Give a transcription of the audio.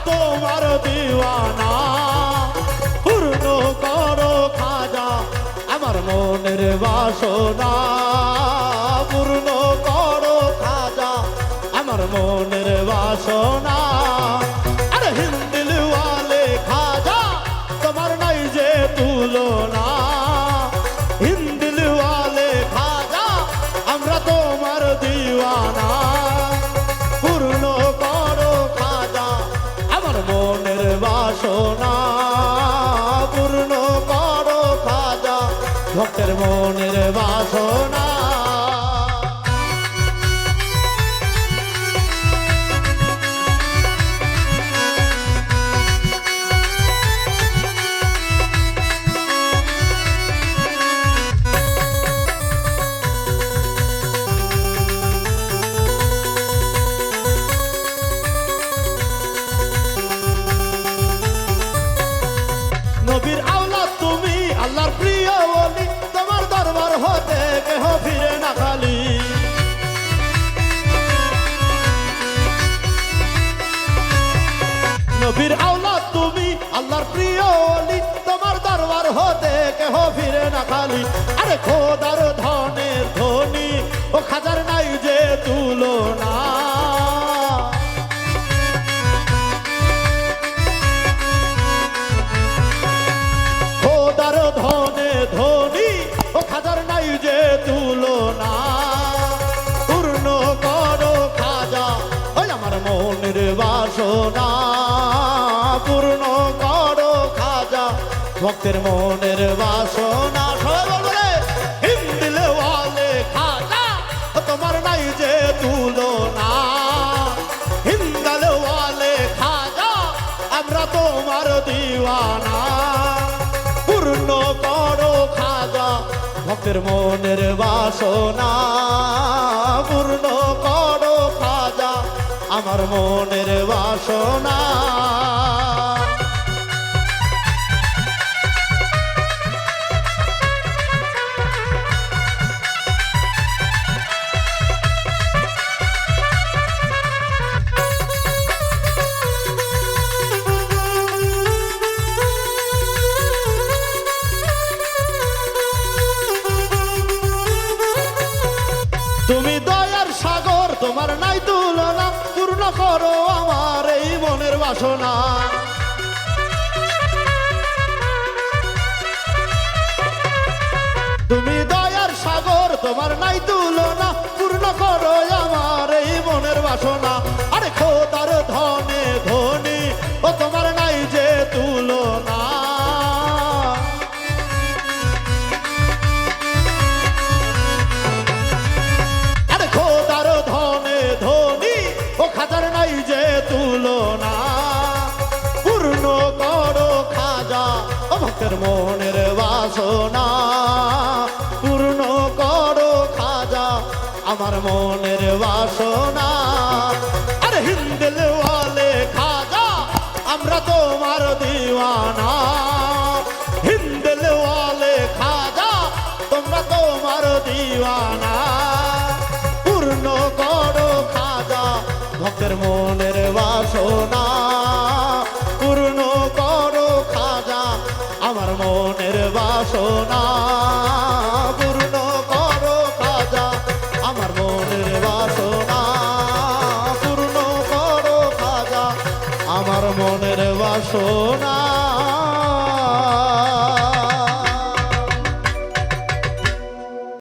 তোমার দিওয়ানা পূর্ণ করো খাজা আমার মনের বাসনা পূর্ণ করো খাজা আমার মনের বাসনা আরে হিন্দিল ওয়ালে খাজা তোমার নাই যে তুলনা হিন্দিল ওয়ালে খাজা আমরা তোমার দিওয়ানা পূর্ণ করো খাজা আমার মনের বাসনা পূর্ণ করো খাজা ভক্তের মনের বাসনা নবীর আওলাদ তুমি আল্লাহর প্রিয় ওলি তোমার দরবার হতে কেহ ফিরে না খালি নবীর আওলাদ তুমি আল্লাহর প্রিয় ওলি তোমার দরবার হতে কেহ ফিরে না খালি আরে খোদার ধনের ধনী ও খাজার নাই যে তুলনা ধনে ধনী ও খাজার নাই যে তুলনা পূর্ণ করো খাজা ওই আমার মনের বাসনা পূর্ণ করো খাজা ভক্তের মনের বাসনা সবাই বলবে হিন্দিল ওয়ালে খাজা তোমার নাই যে তুলনা হিন্দাল ওয়ালে খাজা আমরা তোমার দিওয়ানা পূর্ণ করো খাজা ভক্তের মনের বাসনা পূর্ণ করো খাজা আমার মনের বাসনা তুমি দয়ার সাগর তোমার নাই তুলনা পূর্ণ করো আমার এই মনের বাসনা তুমি দয়ার সাগর তোমার নাই তুলনা পূর্ণ করো আমার এই মনের বাসনা আরে খোদার ধনে ধনী ও তোমার নাই যে তুলনা খাজার নাই যে তুলনা পূর্ণ করো খাজা ভক্তের মনের বাসনা পূর্ণ করো খাজা আমার মনের বাসনা আরে হিন্দিল ওয়ালে খাজা আমরা তোমার দিওয়ানা হিন্দিল ওয়ালে খাজা তোমরা তোমার দিওয়ানা পূর্ণ করো খাজা ভক্তের মনের বাসনা পূর্ণ করো খাজা আমার মনের বাসনা পূর্ণ করো খাজা আমার মনের বাসনা পূর্ণ করো খাজা আমার মনের বাসনা